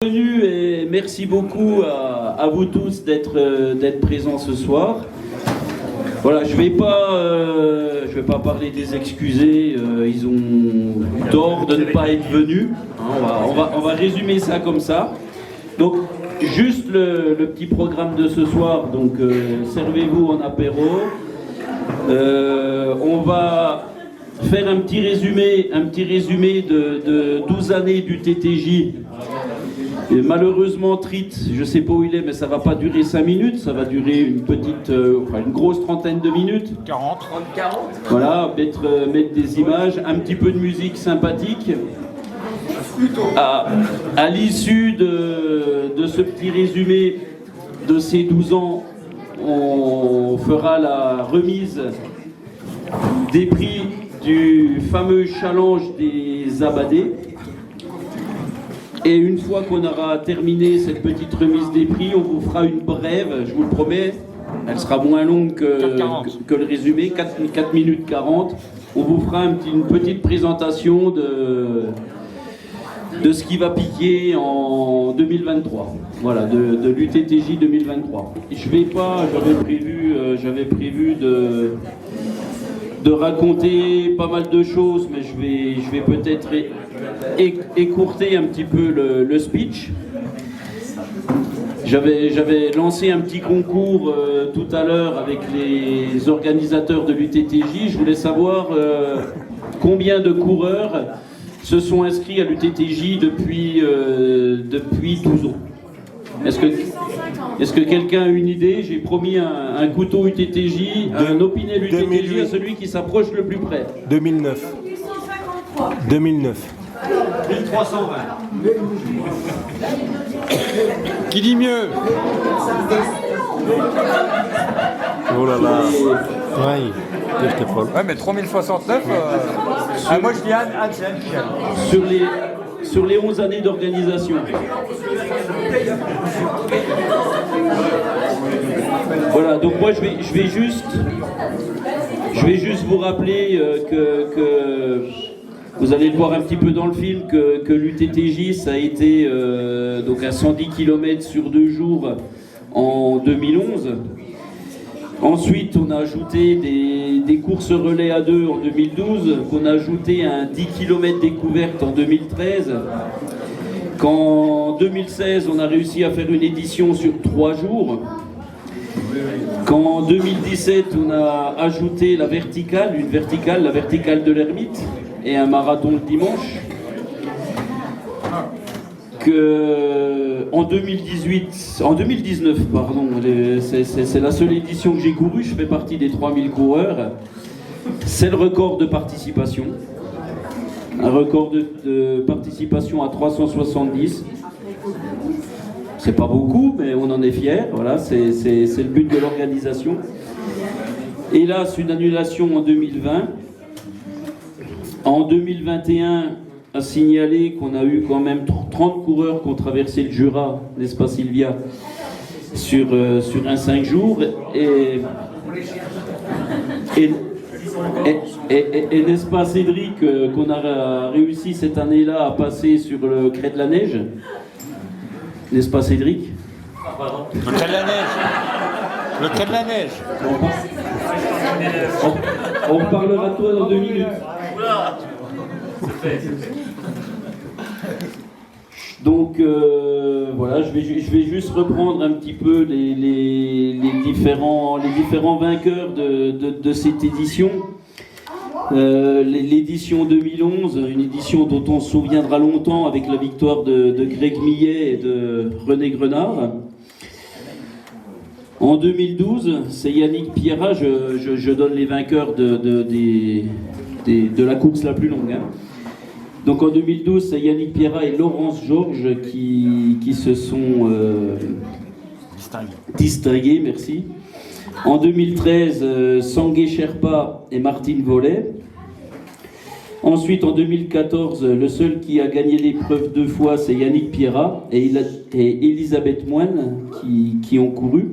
Bienvenue et merci beaucoup à vous tous d'être présents ce soir. Voilà, je vais pas parler des excusés, ils ont eu tort de ne pas être venus. On va résumer ça comme ça. Donc juste le petit programme de ce soir. Donc servez-vous en apéro. On va faire un petit résumé de 12 années du TTJ. Et malheureusement, Trit, je ne sais pas où il est, mais ça ne va pas durer 5 minutes, ça va durer une grosse trentaine de minutes. 40. Voilà, mettre des images, un petit peu de musique sympathique. À l'issue de ce petit résumé de ces 12 ans, on fera la remise des prix du fameux challenge des Abadés. Et une fois qu'on aura terminé cette petite remise des prix, on vous fera une brève, je vous le promets, elle sera moins longue que le résumé, 4 minutes 40. On vous fera une petite présentation de ce qui va piquer en 2023, voilà, de l'UTTJ 2023. J'avais prévu de raconter pas mal de choses, mais je vais peut-être écourter un petit peu le speech. J'avais lancé un petit concours tout à l'heure avec les organisateurs de l'UTTJ. Je voulais savoir combien de coureurs se sont inscrits à l'UTTJ depuis 12 ans. Est-ce que quelqu'un a une idée? J'ai promis un couteau UTTJ, un Opinel UTTJ à celui qui s'approche le plus près. 2009. 2009. 1320. Qui dit mieux? Oh là là. Ouais, j'étais folle. Ouais, mais 3069. Moi je dis Anne, c'est Anne qui gagne. Sur les 11 années d'organisation. Voilà, donc moi je vais juste vous rappeler que vous allez le voir un petit peu dans le film que l'UTTJ ça a été donc à 110 km sur 2 jours en 2011. Ensuite, on a ajouté des courses relais à 2 en 2012, qu'on a ajouté un 10 km découverte en 2013, qu'en 2016, on a réussi à faire une édition sur 3 jours, qu'en 2017, on a ajouté la verticale de l'Ermite, et un marathon le dimanche, en 2019, pardon, c'est la seule édition que j'ai courue, je fais partie des 3000 coureurs, c'est le record de participation, un record de participation à 370, c'est pas beaucoup, mais on en est fiers, voilà, c'est le but de l'organisation. Hélas, une annulation en 2020, en 2021, à signaler qu'on a eu quand même 30 coureurs qui ont traversé le Jura, n'est-ce pas Sylvia, sur un 5 jours, et n'est-ce pas Cédric qu'on a réussi cette année-là à passer sur le Crêt de la Neige, n'est-ce pas Cédric? Le Crêt de la Neige. Le Crêt de la Neige. On reparlera de toi dans 2 minutes. Donc voilà, je vais juste reprendre un petit peu les différents vainqueurs de cette édition. L'édition 2011, une édition dont on se souviendra longtemps avec la victoire de Greg Millet et de René Grenard. En 2012, c'est Yannick Pierrat, je donne les vainqueurs de la course la plus longue. Hein. Donc en 2012, c'est Yannick Pierrat et Laurence Georges qui se sont distingués, merci. En 2013, Sangué Sherpa et Martine Vollet. Ensuite, en 2014, le seul qui a gagné l'épreuve 2 fois, c'est Yannick Pierrat et Elisabeth Moine qui ont couru.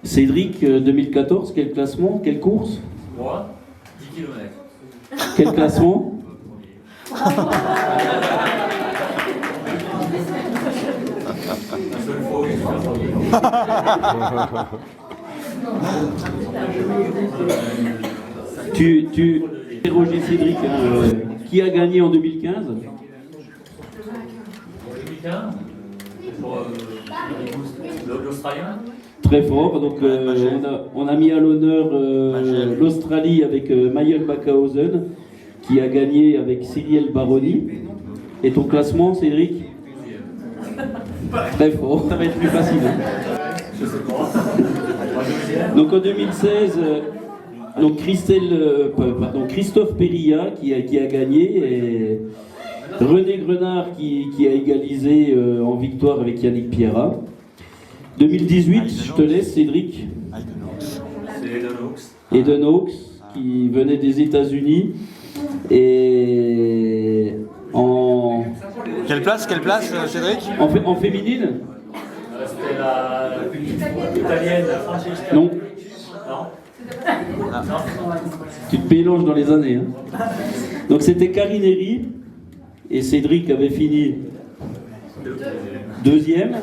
Cédric, 2014, quel classement? Quelle course? 10 km. Quel classement? Tu Roger Cédric, hein, qui a gagné en 2015? 2015, pour l'Australien. Très fort, donc on a mis à l'honneur l'Australie avec Mayel Backhausen, qui a gagné avec Cyril Baroni. Et ton classement, Cédric? Très fort, ça va être plus facile. Je sais pas. Donc en 2016, donc Christophe Périlla qui a gagné, et René Grenard qui a égalisé en victoire avec Yannick Pierrat. 2018, je te laisse, Cédric. C'est Eden Hawks, qui venait des États-Unis. Et en. Quelle place, Cédric? En féminine? C'était la italienne Francesca. Non. Non. Tu te mélanges dans les années. Hein. Donc c'était Carineri, et Cédric avait fini deuxième.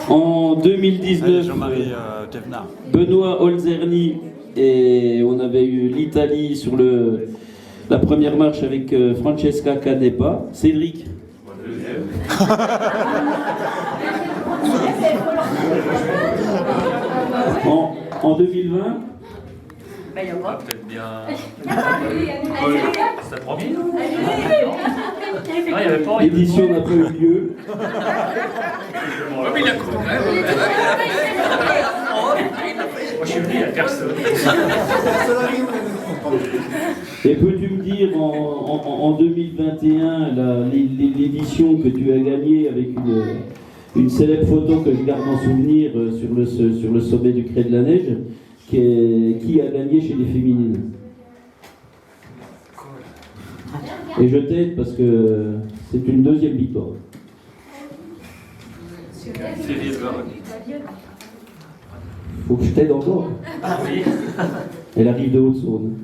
En 2019, Jean-Marie Thévenard. Benoît Olzerny, et on avait eu l'Italie sur la première marche avec Francesca Canepa. Cédric. En 2020, Peut-être bien. C'était promis. Non, il y avait pas. l'édition n'a pas eu lieu. Moi, je suis venu, il n'y a personne. Et peux-tu me dire en 2021 l'édition que tu as gagnée avec une célèbre photo que je garde en souvenir sur le sommet du Crêt de la Neige, qui a gagné chez les féminines? Et je t'aide parce que c'est une deuxième victoire. Faut que je t'aide encore. Oui. Elle arrive de Haute-Saône.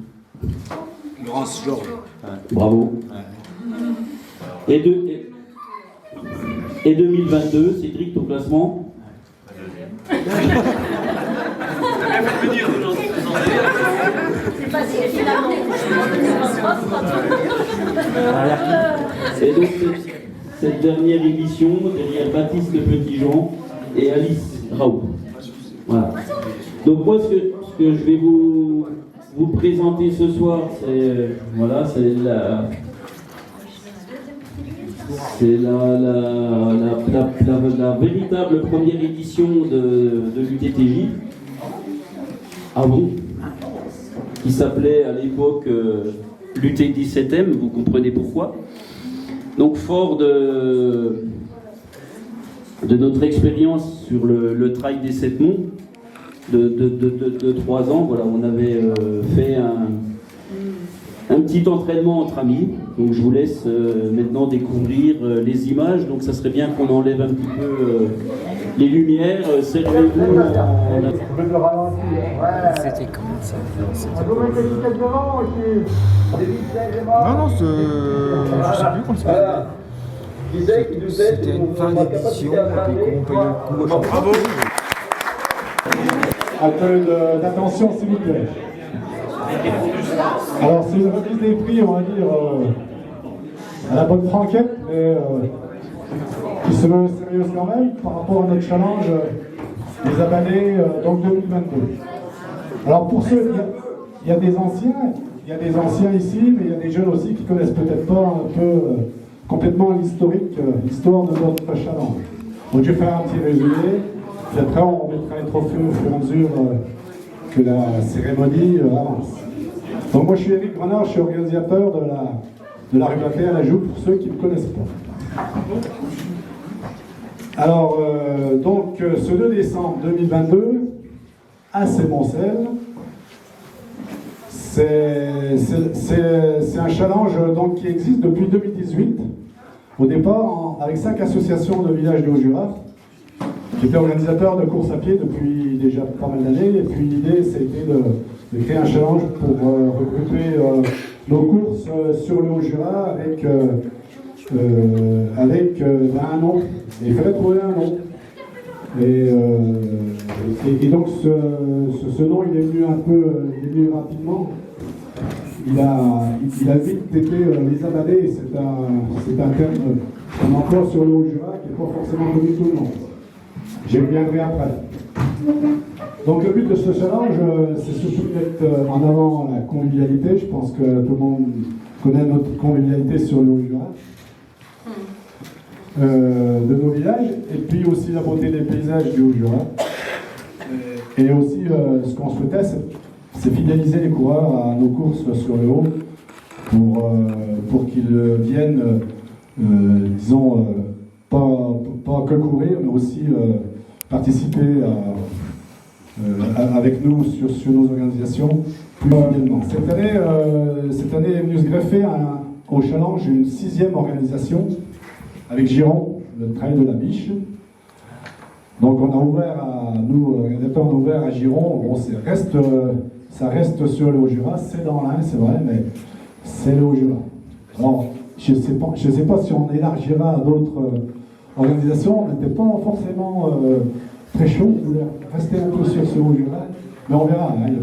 Laurence Georges. Bravo. Et 2022, Cédric, ton classement? Et donc cette dernière édition, derrière Baptiste Petitjean et Alice Raoult. Voilà. Donc moi, ce que je vais vous présenter ce soir, c'est la véritable première édition de l'UTTJ. Ah bon? Qui s'appelait à l'époque l'UT17M, vous comprenez pourquoi. Donc fort de notre expérience sur le trail des 7 monts de 3 ans, voilà, on avait fait un petit entraînement entre amis. Donc je vous laisse maintenant découvrir les images. Donc ça serait bien qu'on enlève un petit peu les lumières. Servez-vous C'était comment ça? Non, je sais plus comment ça. C'était une fin d'édition et puis qu'on paye le coup. Bravo. Appel d'attention s'il vous plaît. Alors c'est une remise des prix, on va dire, à la bonne franquette, mais qui se veut sérieuse quand même par rapport à notre challenge des Abalés donc 2022. Alors pour ceux, il y a des anciens ici, mais il y a des jeunes aussi qui connaissent peut-être pas un peu complètement l'historique, l'histoire de notre challenge. Donc je vais faire un petit résumé, puis après on mettra les trophées au fur et à mesure que la cérémonie avance. Donc moi je suis Eric Grenard, je suis organisateur de la rue à la Joue pour ceux qui ne me connaissent pas. Alors donc ce 2 décembre 2022 à Sémoncel, c'est un challenge donc, qui existe depuis 2018, au départ avec 5 associations de villages du Haut-Jura. J'étais organisateur de courses à pied depuis déjà pas mal d'années, et puis l'idée c'était de créer un challenge pour regrouper nos courses sur le Haut-Jura avec un nom. Et il fallait trouver un nom. Et donc ce nom, il est venu un peu, il est venu rapidement. Il a vite été les abalés, c'est un terme qu'on emploie sur le Haut-Jura qui n'est pas forcément connu de tout le monde. J'y reviendrai après. Donc le but de ce challenge, c'est surtout de mettre en avant la convivialité. Je pense que tout le monde connaît notre convivialité sur le Haut-Jura, de nos villages, et puis aussi la beauté des paysages du Haut-Jura. Et aussi, ce qu'on souhaitait, c'est fidéliser les coureurs à nos courses sur le Haut pour qu'ils viennent, disons, pas que courir, mais aussi participer avec nous sur nos organisations plus fidèlement. Cette année est venue se greffer au challenge une 6e organisation avec Giron, le trail de la Biche. Donc on a ouvert nous, organisateurs, on a ouvert à Giron. Bon, ça reste sur le Haut-Jura, c'est dans l'Ain, c'est vrai, mais c'est le Haut-Jura. Alors, je ne sais pas si on élargira à d'autres organisations, on n'était pas forcément très chaud, on voulait rester un peu sur ce Haut-Jura, mais on verra, hein, il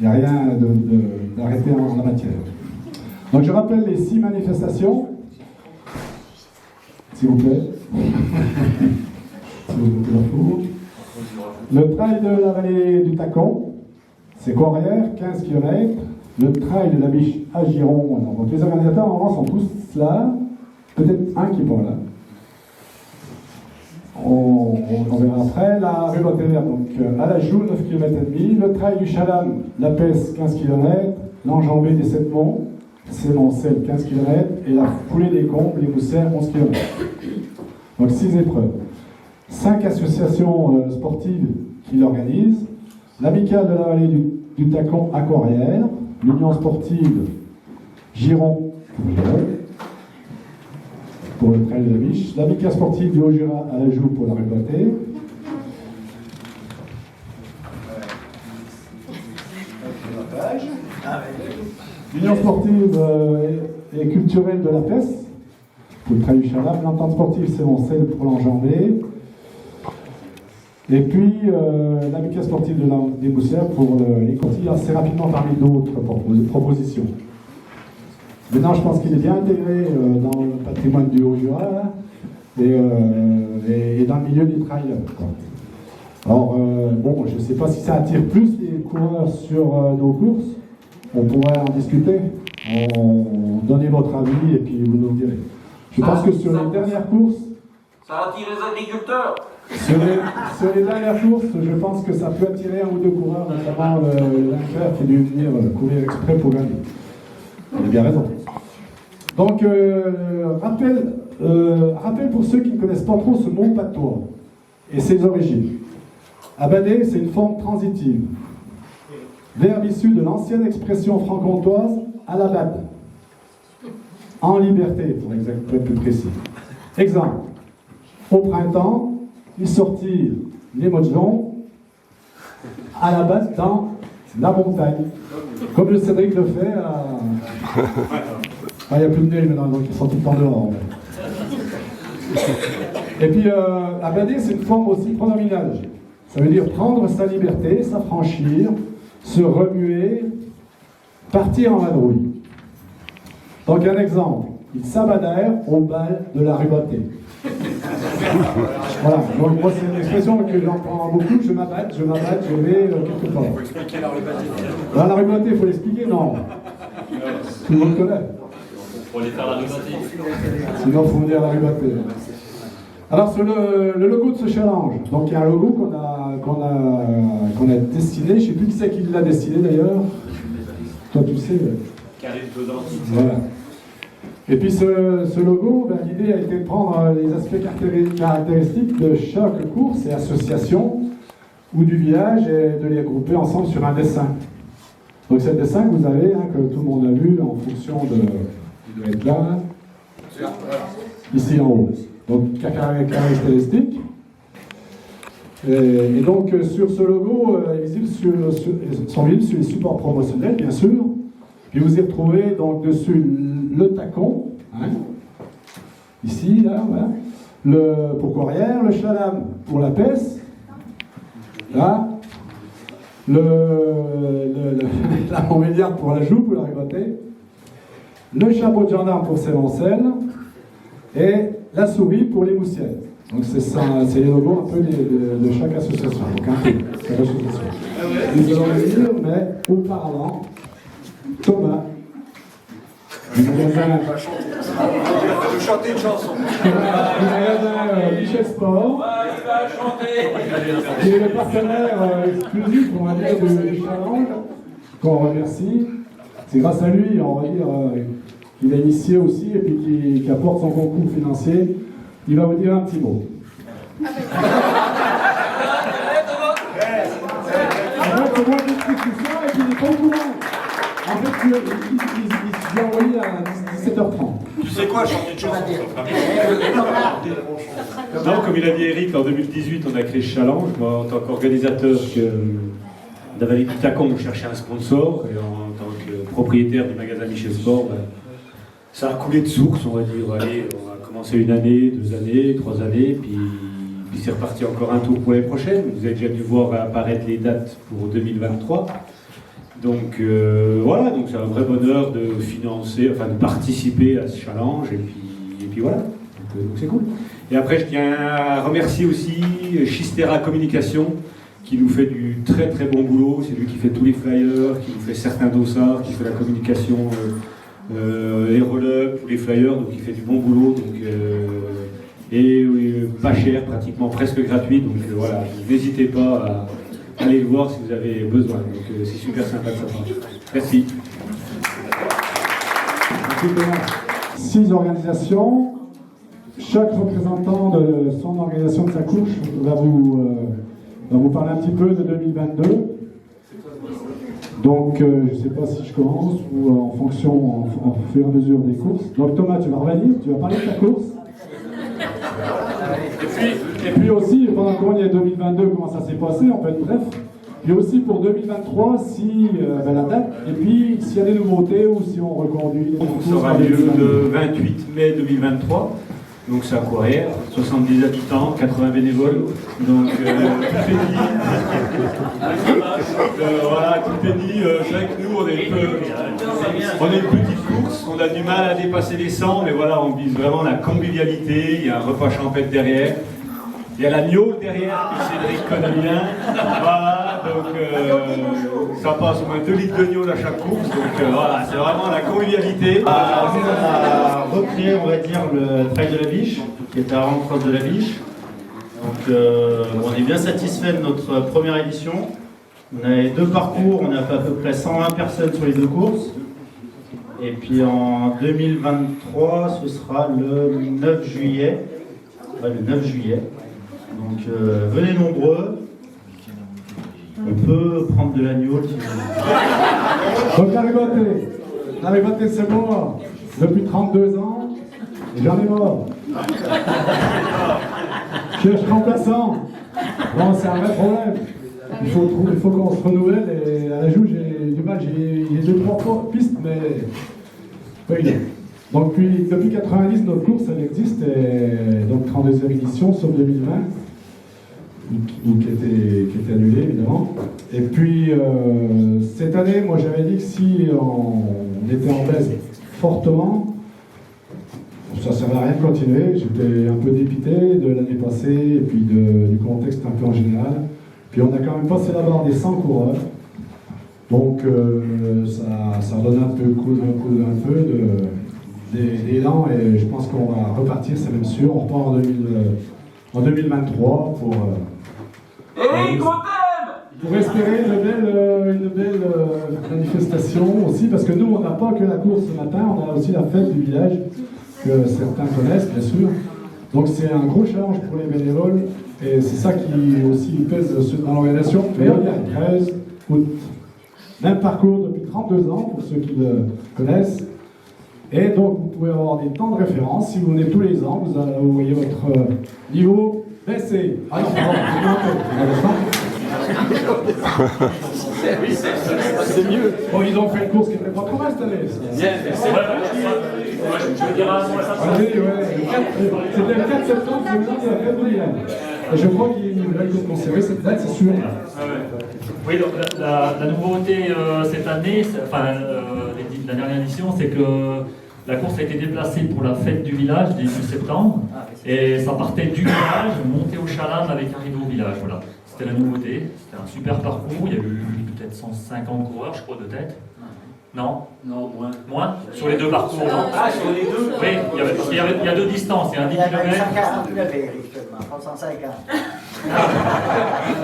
n'y a rien d'arrêté en la matière. Donc je rappelle les 6 manifestations, s'il vous plaît. Le trail de la vallée du Tacon, c'est Corrières, 15 km. Le trail de la Biche à Giron. Donc les organisateurs normalement sont tous là, peut-être un qui n'est pas là. On verra après. La rue Bottévert, donc à la Joux, 9 km et demi. Le trail du Chalam, la Pesse, 15 km. L'Enjambée des Sept-Monts, c'est Moncel, 15 km. Et la foulée des Combes, les Mousserres, 11 km. Donc 6 épreuves. 5 associations sportives qui l'organisent. L'Amicale de la vallée du Tacon à Corrières. L'Union sportive Giron pour le trail de la Biche. L'Amicale sportive du Haut-Jura à la Joux pour la rue Battée. L'Union sportive et culturelle de la Pesse pour le trail du Chalam. L'entente sportive c'est Moncel pour l'Enjambée. Et puis l'amicale sportive des Mousserres pour les Cotilles, assez rapidement parmi d'autres propositions. Maintenant, je pense qu'il est bien intégré dans le patrimoine du Haut-Jura et dans le milieu du trail. Alors, bon, je ne sais pas si ça attire plus les coureurs sur nos courses. On pourrait en discuter. Donnez votre avis et puis vous nous direz. Je pense que sur les dernières courses, ça attire les agriculteurs. Sur les dernières courses, je pense que ça peut attirer un ou deux coureurs, notamment le vainqueur qui est dû venir courir exprès pour gagner. Il a bien raison. Donc, rappel pour ceux qui ne connaissent pas trop ce mot patois et ses origines. Abader, c'est une forme transitive. Verbe issu de l'ancienne expression franc-comtoise à la bade. En liberté, pour être plus précis. Exemple. Au printemps, ils sortirent les modelons à la base dans la montagne. Comme le Cédric le fait à... Ah, il n'y a plus de neige maintenant, donc ils sont tout le temps dehors. Et puis, abader, c'est une forme aussi pronominale. Ça veut dire prendre sa liberté, s'affranchir, se remuer, partir en vadrouille. Donc, un exemple. Ils s'abadèrent au bal de la rue Battée. Voilà, donc moi c'est une expression que j'entends beaucoup, je m'abatte, je vais quelque part. Il faut expliquer la rue Battée. La rue Battée, il faut l'expliquer, non. Tout le monde connaît. Faut aller faire la rue Battée. Sinon, il faut venir à la rue Battée. Alors sur le logo de ce challenge, donc il y a un logo qu'on a dessiné, je ne sais plus qui c'est qui l'a dessiné d'ailleurs. Toi tu sais. Carré de Besançon. Voilà. Et puis ce logo, ben, l'idée a été de prendre les aspects caractéristiques de chaque course et association ou du village et de les grouper ensemble sur un dessin. Donc c'est le dessin que vous avez, hein, que tout le monde a vu en fonction de... Il doit être là, hein, ici en haut. Donc caractéristiques. Et donc sur ce logo, sont visibles sur les supports promotionnels, bien sûr. Puis vous y retrouvez donc dessus le tacon, hein, ici, là, voilà. le pour Corrières, le chalam pour la peste, là, la montbéliarde pour la joue, pour la rivauté, le chapeau de gendarme pour Cévencel et la souris pour les moussières. Donc c'est ça, c'est les logos un peu de chaque association. Donc un peu, chaque association. Nous allons le lire, mais auparavant, Thomas, du magasin. Je chanter une chanson. Du magasin Michel Sport, qui est le partenaire exclusif, on va dire, du challenge, qu'on remercie. C'est grâce à lui, on va dire, qu'il a initié aussi et puis qui apporte son concours financier. Il va vous dire un petit mot. En fait, c'est moi qui explique tout ça et qui n'est pas au courant. En fait, il s'est envoyé à 17h30. Tu sais quoi, chanter une chanson, non, comme il a dit Eric, en 2018, on a créé ce challenge. Moi, en tant qu'organisateur d'Avalie du Tacon, on cherchait un sponsor. Et en tant que propriétaire du magasin Michel Sport, ben, ça a coulé de source, on va dire. Allez, on a commencé 1 année, 2 années, 3 années, puis c'est reparti encore un tour pour l'année prochaine. Vous avez déjà dû voir apparaître les dates pour 2023. Donc voilà, donc c'est un vrai bonheur de financer, enfin de participer à ce challenge, et puis voilà, donc c'est cool. Et après, je tiens à remercier aussi Chistera Communication, qui nous fait du très très bon boulot. C'est lui qui fait tous les flyers, qui nous fait certains dossards, qui fait la communication, les roll-ups, tous les flyers, donc il fait du bon boulot. Donc, et pas cher, pratiquement presque gratuit. Donc voilà, n'hésitez pas à aller le voir si vous avez besoin. Donc c'est super sympa de sa part. Merci. 6 organisations. Chaque représentant de son organisation de sa couche va vous parler un petit peu de 2022. Donc, je ne sais pas si je commence ou en fonction, en fur et à mesure des courses. Donc, Thomas, tu vas revenir, tu vas parler de ta course. Et puis aussi, pendant qu'on y est 2022, comment ça s'est passé, on peut être bref. Et aussi pour 2023, si la date, et puis s'il y a des nouveautés ou si on reconduit. Ça aura lieu le 28 mai 2023. Donc c'est à Corrières, 70 habitants, 80 bénévoles, donc tout est dit. Voilà, tout est dit. Chaque nous, on est une petite course, on a du mal à dépasser les 100, mais voilà, on vise vraiment la convivialité. Il y a un repas champêtre derrière. Il y a la gnôle derrière, que Cédric connaît bien. Voilà, donc ça passe au moins 2 litres de gnôle à chaque course. Donc voilà, c'est vraiment la convivialité. On a recréé, on va dire, le trail de la Biche, qui est à Renfrosse de la Biche. Donc on est bien satisfait de notre première édition. On a 2 parcours, on a fait à peu près 120 personnes sur les 2 courses. Et puis en 2023, ce sera le 9 juillet. Ouais, le 9 juillet. Donc venez nombreux, on peut prendre de l'agneau. Donc la rivauté c'est moi, depuis 32 ans, et j'en ai mort. Je cherche remplaçant. Bon, c'est un vrai problème. Il faut qu'on se renouvelle, et à la joue j'ai du mal, j'ai 2-3 pistes, mais pas évident. Donc depuis 90, notre course elle existe, et donc 32e édition, sauf 2020, qui était annulée évidemment. Et puis cette année, moi j'avais dit que si on était en baisse fortement, ça ne servait à rien de continuer. J'étais un peu dépité de l'année passée, et puis du contexte un peu en général. Puis on a quand même passé la barre des 100 coureurs. Donc ça donne un peu d'élan, et je pense qu'on va repartir, c'est même sûr. On repart en 2023 pour espérer une belle manifestation aussi, parce que nous on n'a pas que la course ce matin, on a aussi la fête du village que certains connaissent bien sûr. Donc c'est un gros challenge pour les bénévoles, et c'est ça qui aussi pèse dans l'organisation. Mais on est le 13 août. Même parcours depuis 32 ans pour ceux qui le connaissent. Et donc, vous pouvez avoir des temps de référence. Si vous venez tous les ans, vous voyez votre niveau baisser. Ah non, c'est mieux. Bon, ils ont fait une course qui n'était pas trop mal cette année. veux dire un mot à ça. Oui, ouais. C'était le 4 septembre, c'est le jour de la fête de Milan. Et je crois qu'ils veulent conserver cette date, c'est sûr. Oui, donc la nouveauté cette année, la dernière édition, c'est que la course a été déplacée pour la fête du village début septembre. Et ça partait du village, montait au Chalam avec arrivée au village. Voilà. C'était la nouveauté. C'était un super parcours. Il y a eu peut-être 150 coureurs, je crois, de tête. Non? Non, moins. Moins? Sur les deux parcours, non? Ah, sur les deux? Oui, il y a deux distances. Il y a un 10 km. 140 km, justement, pas 150.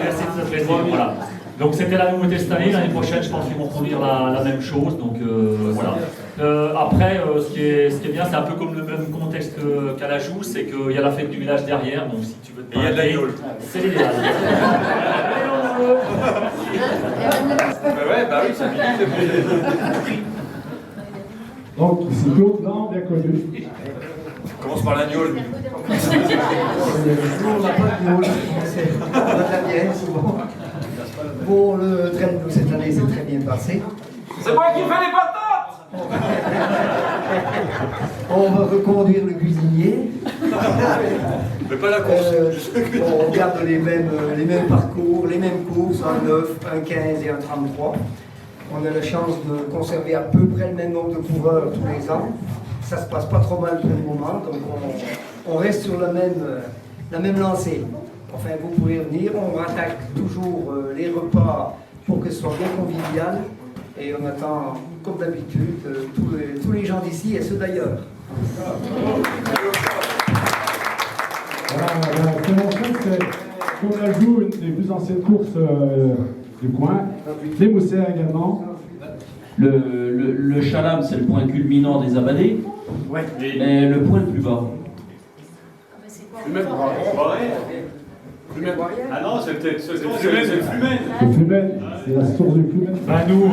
Merci de se préciser, voilà. Donc c'était la nouveauté cette année. L'année prochaine, je pense qu'ils vont produire la même chose. Donc voilà. Après, ce qui est bien, c'est un peu comme le même contexte qu'à la Joux, c'est qu'il y a la fête du village derrière. Donc si tu veux te il y a de la gueule. C'est l'idéal. Bah oui, ça finit. Donc, c'est Claude Blanc, bien connu. On commence par l'agneau. On n'a pas de drôle, c'est la mienne souvent. Pour le train de cette année, c'est très bien passé. C'est moi qui fais les patates. On va reconduire le cuisinier. Mais pas la course. On garde les mêmes parcours, les mêmes courses, un 9, un 15 et un 33. On a la chance de conserver à peu près le même nombre de coureurs tous les ans. Ça se passe pas trop mal pour le moment, donc on reste sur la même lancée. Enfin, vous pouvez venir, on rattaque toujours les repas pour que ce soit bien convivial. Et on attend, comme d'habitude, tous les gens d'ici et ceux d'ailleurs. Voilà, la convention, c'est qu'on ajoute une des plus anciennes courses du coin, les Moussères également. Le Chalam, c'est le point culminant des Abadés, Ouais. mais le point le plus bas. Ah non, c'est peut-être c'est le Flumen. Le Flumen, c'est la source du Flumen. Bah nous,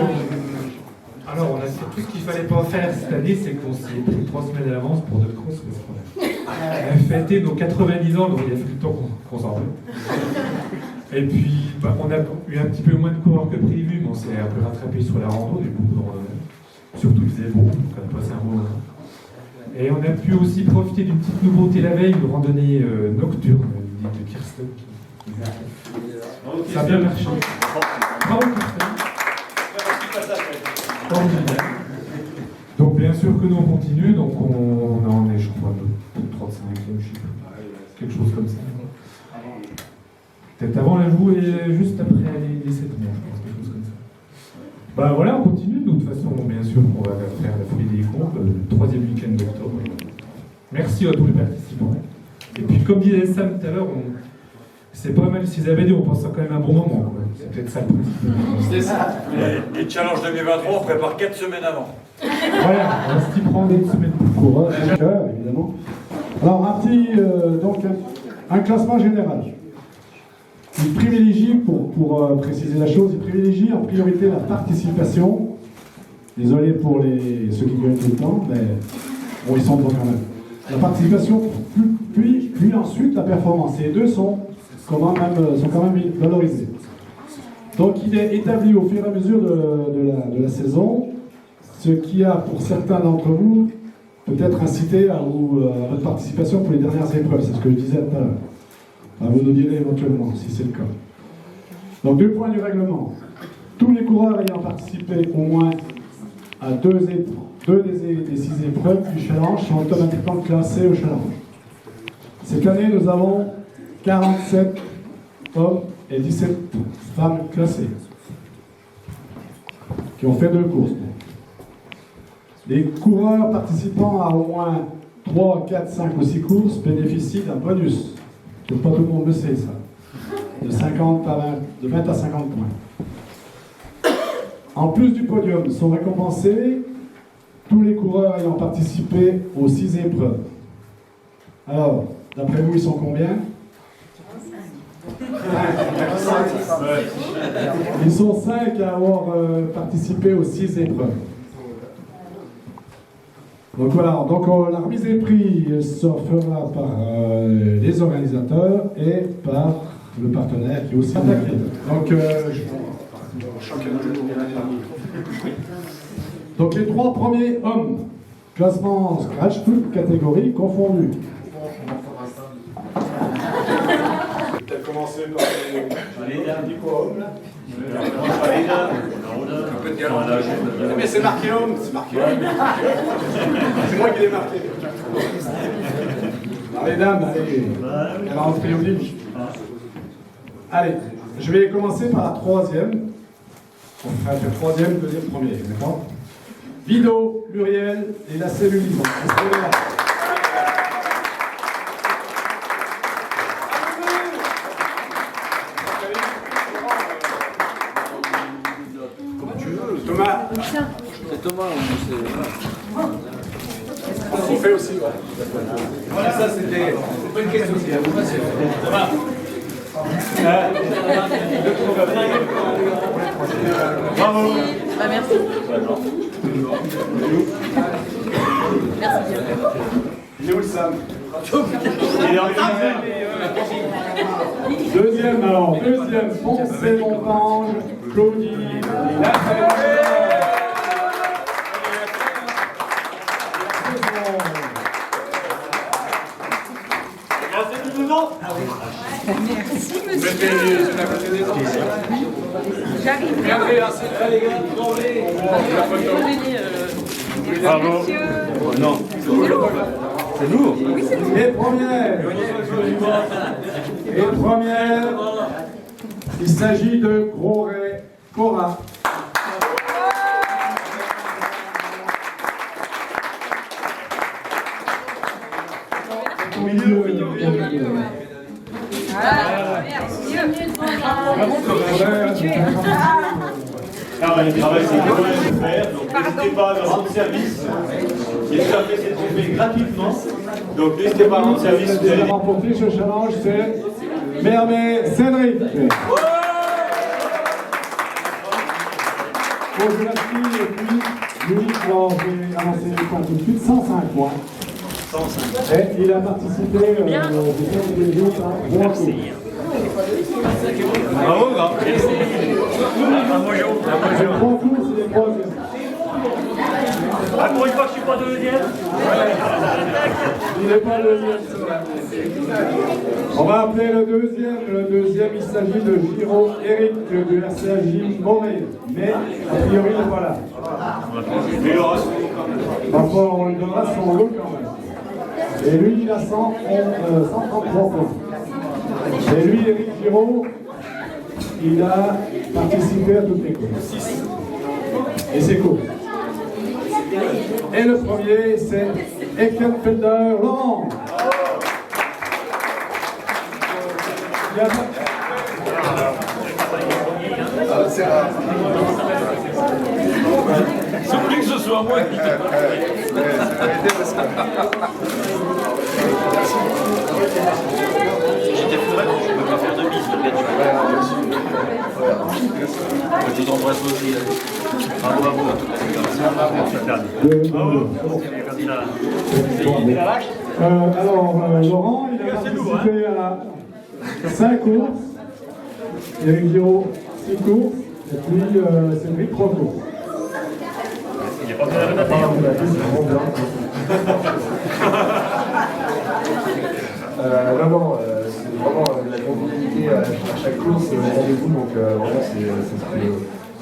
alors on a tout ce qu'il fallait pas faire cette année, c'est qu'on s'est pris 3 semaines à l'avance pour notre course, parce qu'on a fêté nos 90 ans, donc il a fallu le temps qu'on s'en remet. Et puis, on a eu un petit peu moins de coureurs que prévu, mais on s'est un peu rattrapé sur la rando, il y a eu beaucoup de randonnées. Surtout il faisait beau, donc on a passé un bon moment. Et on a pu aussi profiter d'une petite nouveauté la veille, une randonnée nocturne, de Kirsten. Ça a bien marché. Bravo Kirsten. Donc bien sûr que nous on continue, donc on en est je crois le 35e chiffre, quelque chose comme ça. Peut-être avant la joue et juste après les 7 mois, je pense, quelque chose comme ça. Bah voilà, on continue, de toute façon bien sûr on va faire la folie des comptes le 3e week-end d'octobre. Merci à tous les participants. Et puis comme disait Sam tout à l'heure, c'est pas mal si Abadés, on pense à quand même un bon moment. C'est peut-être ça le principe. C'est ça. Les challenges 2023, on prépare 4 semaines avant. Voilà, on va s'y prendre une semaine pour coureur, évidemment. Alors, un petit, donc, un classement général. Il privilégie, pour préciser la chose, il privilégie en priorité la participation. Désolé pour ceux qui gagnent tout le temps, mais bon, ils sont bons quand même. La participation, puis ensuite la performance. Ces deux sont quand même valorisés. Donc il est établi au fur et à mesure de la saison, ce qui a pour certains d'entre vous peut-être incité à votre participation pour les dernières épreuves. C'est ce que je disais tout à l'heure. Vous nous direz éventuellement si c'est le cas. Donc 2 points du règlement. Tous les coureurs ayant participé au moins à 2 des 6 épreuves du challenge sont automatiquement classés au challenge. Cette année, nous avons 47 hommes et 17 femmes classées qui ont fait 2 courses. Les coureurs participant à au moins 3, 4, 5 ou 6 courses bénéficient d'un bonus. Pas tout le monde le sait, ça. De 20 à 50 points. En plus du podium, sont récompensés tous les coureurs ayant participé aux 6 épreuves. Alors, d'après vous, ils sont combien? Ils sont 5 à avoir participé aux 6 épreuves. Donc voilà, la remise des prix se fera par les organisateurs et par le partenaire qui est aussi attaqué. Donc les 3 premiers hommes Classement scratch, toutes catégories confondues. Peut-être commencer par les derniers hommes là. Mais c'est marqué homme, c'est marqué homme. C'est moi qui l'ai marqué. Les dames, allez, elle a entré au lit. Allez, je vais commencer par la troisième. On fera le troisième, deuxième, premier, d'accord? Vido, Muriel et la cellulite. Thomas. C'est Thomas ou c'est... On fait aussi, ouais. Voilà, ça c'était pas une question aussi. Thomas. Bravo. Bah, merci. Merci bien. Il est où le Sam? Il est organisé. Deuxième, alors, deuxième, Poncé Montange, Claudie, la Merci, monsieur. J'arrive. Regardez, c'est les gars, tremblez. Bravo. Non. C'est lourd. Oui, c'est lourd. Et première, il s'agit de Gros-Ray Cora. Alors, le travail, c'est quand même faire. Donc, n'hésitez pas à rendre service. Il est tout à fait ces trophées gratuitement. Donc, n'hésitez pas à rendre service. Vous Vous allez avez remporté ce challenge, c'est Mermet Cédric. Bon, je la suis, et puis Louis, alors je vais annoncer les points tout de suite, 105 points. 105. Et il a participé au des jeux par Bravo. Bravo, grand. Les trois tours, c'est les trois. Ah, pour une fois que je suis pas deuxième. Il n'est pas le deuxième. On va appeler le deuxième. Le deuxième, il s'agit de Giro Eric du RCAJ Morée. Mais a priori, il n'est pas là. Parfois, on lui donnera son lot quand même. Et lui, il a 133 points. Et lui, Eric Giro, il a participé à toutes les courses. Et c'est cool. Et le premier, c'est Eckenfelder Laurent. C'est rare. C'est plus que ce soit moi qui... J'étais fourré, je ne peux pas faire de bise, je vous embrasse aussi. Bravo à vous. Alors, Laurent, il a participé à 5 courses. Eric Giraud, 6 courses. Et puis, Cédric, 3 courses. Il n'est pas bien arrêté. Non, c'est vraiment la compétitivité à chaque course, c'est au rendez-vous, donc vraiment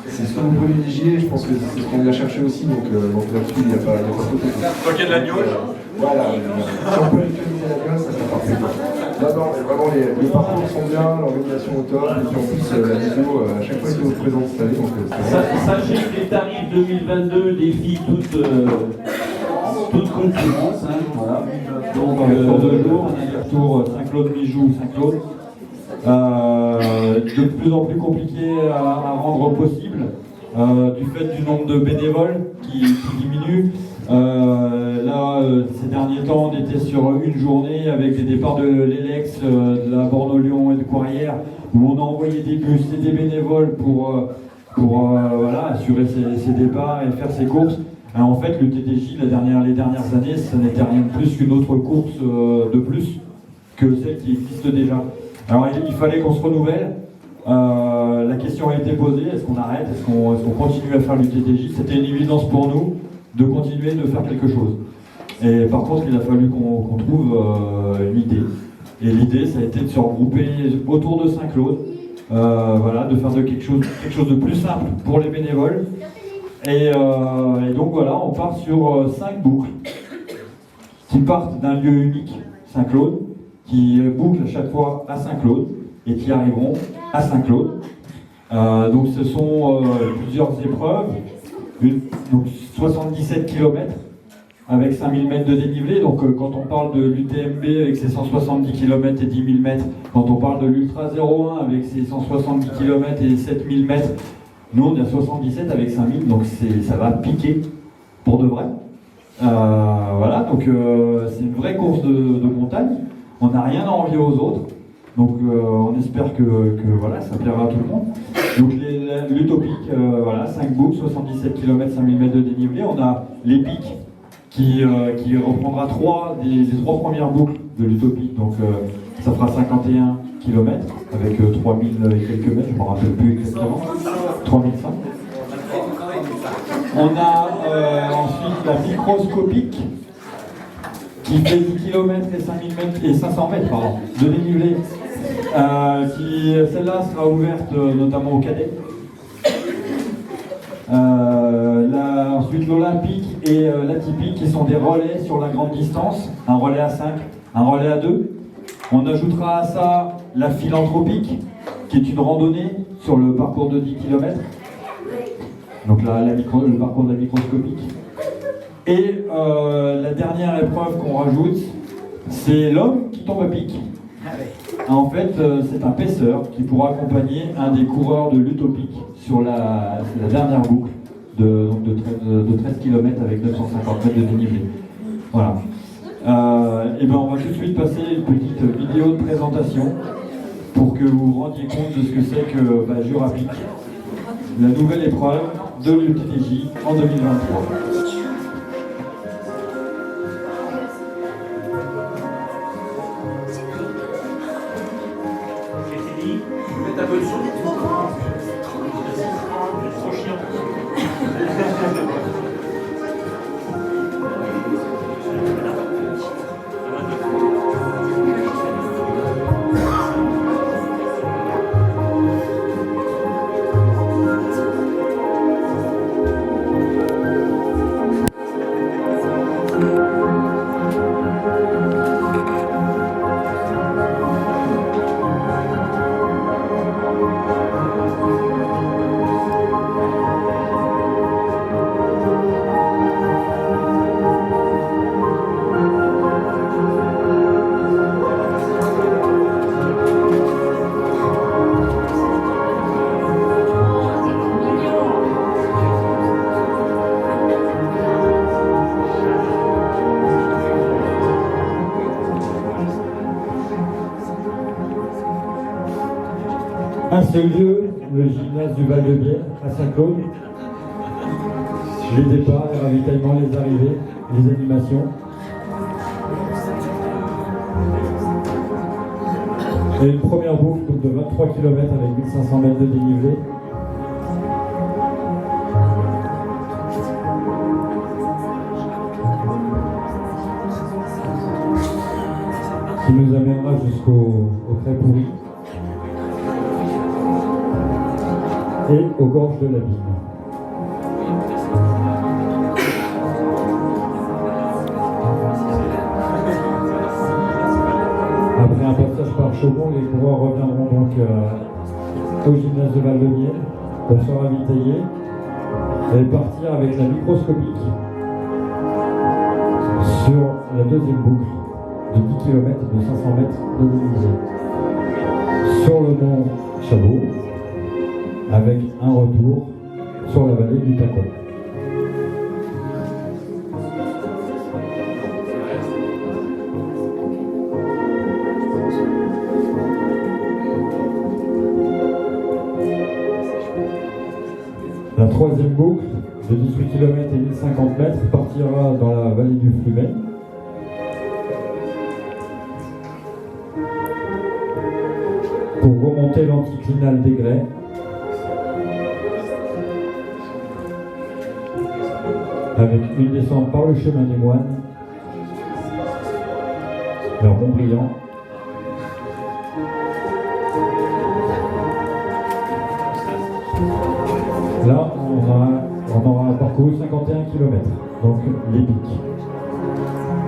c'est ce que vous privilégiez, je pense que c'est ce qu'on vient chercher aussi, donc là-dessus il n'y a pas photo. Toi qui as de l'agneau. Voilà, si on peut économiser la gueule, ça serait parfait. Non, mais vraiment les parcours sont bien, l'organisation au top, et puis en plus la vidéo, à chaque fois qu'ils nous présentent cette année, donc Sachez que les tarifs 2022 défient toute concurrence, hein, voilà. Donc pour 2 jours, on a des retours Saint-Claude-Mijou, Saint-Claude. De plus en plus compliqué à rendre possible, du fait du nombre de bénévoles qui diminue. Ces derniers temps, on était sur une journée avec des départs de l'Elex, de la Bordeaux-Lyon et de Courrières, où on a envoyé des bus et des bénévoles pour assurer ces départs et faire ces courses. Alors, en fait, le TTJ, les dernières années, ça n'était rien de plus qu'une autre course de plus que celle qui existe déjà. Alors, il fallait qu'on se renouvelle. La question a été posée, est-ce qu'on arrête, est-ce qu'on continue à faire le TTJ? C'était une évidence pour nous. de continuer de faire quelque chose. Et par contre, il a fallu qu'on trouve une idée. Et l'idée, ça a été de se regrouper autour de Saint-Claude, voilà, de faire quelque chose de plus simple pour les bénévoles. Et donc voilà, on part sur 5 boucles qui partent d'un lieu unique, Saint-Claude, qui bouclent à chaque fois à Saint-Claude et qui arriveront à Saint-Claude. Donc ce sont plusieurs épreuves, donc 77 km avec 5000 mètres de dénivelé. Donc quand on parle de l'UTMB avec ses 170 km et 10 000 mètres, quand on parle de l'Ultra 01 avec ses 170 km et 7000 mètres, nous on est à 77 avec 5000, donc ça va piquer pour de vrai. Voilà, donc c'est une vraie course de montagne. On n'a rien à envier aux autres. Donc on espère que voilà, ça plaira à tout le monde. Donc l'utopique, voilà, 5 boucles, 77 km, 5000 mètres de dénivelé. On a l'épique qui reprendra des 3 premières boucles de l'utopique. Donc ça fera 51 km avec 3000 et quelques mètres, je ne me rappelle plus exactement. 3005. On a ensuite la microscopique qui fait 10 km et 5000 mètres et 500 mètres pardon, de dénivelé. Celle-là sera ouverte notamment aux cadets. Ensuite l'olympique et l'atypique qui sont des relais sur la grande distance, un relais à 5, un relais à 2. On ajoutera à ça la philanthropique qui est une randonnée sur le parcours de 10 km. Donc là, le parcours de la microscopique. Et la dernière épreuve qu'on rajoute, c'est l'homme qui tombe à pic. En fait, c'est un paisseur qui pourra accompagner un des coureurs de l'utopique sur la dernière boucle de 13 km avec 950 mètres de dénivelé. Voilà. Et ben on va tout de suite passer une petite vidéo de présentation pour que vous vous rendiez compte de ce que c'est que Jurapic, la nouvelle épreuve de l'UTTJ en 2023. Un seul lieu, le gymnase du Val-de-Bière à Saint-Claude. Les départs, les ravitaillements, les arrivées, les animations. Et une première boucle de 23 km avec 1500 mètres de dénivelé. Qui nous amènera jusqu'au Très Pourri. Et aux gorges de l'Abîme. Après un passage par Chaumont, les coureurs reviendront donc au gymnase de Val-de-Bière pour se ravitailler et partir avec la microscopique sur la deuxième boucle de 10 km de 500 mètres de dénivelé. Sur le mont Chabot, avec un retour sur la vallée du Tacon. La troisième boucle de 18 km et 1050 mètres partira dans la vallée du Flumet. Pour remonter l'anticlinal des Grès. avec une descente par le chemin des moines vers Montbriand. Là, on aura parcouru 51 km, donc les pics.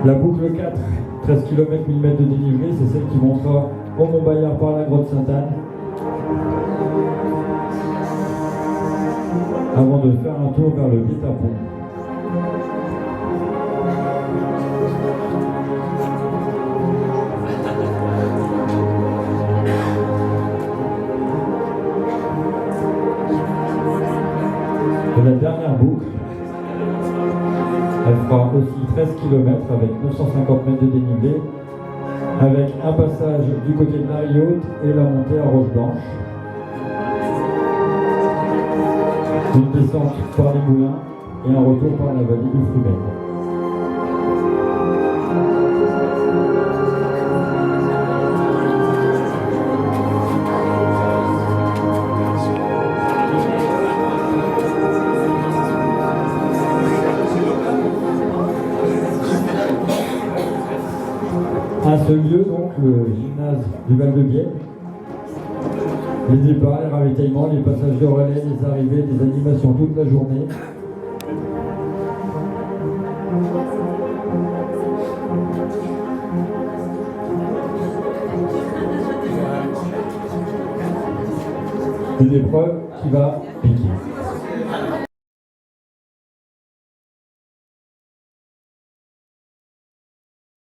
La boucle 4, 13 km 1000 mètres de dénivelé, c'est celle qui montera au Mont-Bayard par la grotte Sainte-Anne, avant de faire un tour vers le Guet-Apens. Et la dernière boucle, elle fera aussi 13 km avec 950 mètres de dénivelé, avec un passage du côté de Marie-Haute et la montée à Roche-Blanche. Une descente par les moulins et un retour par la vallée du Frumen. À ce lieu, donc, le gymnase du Val-de-Bienne, les départs, les ravitaillements, les passages de relais, les arrivées, des animations toute la journée. Une épreuve qui va piquer.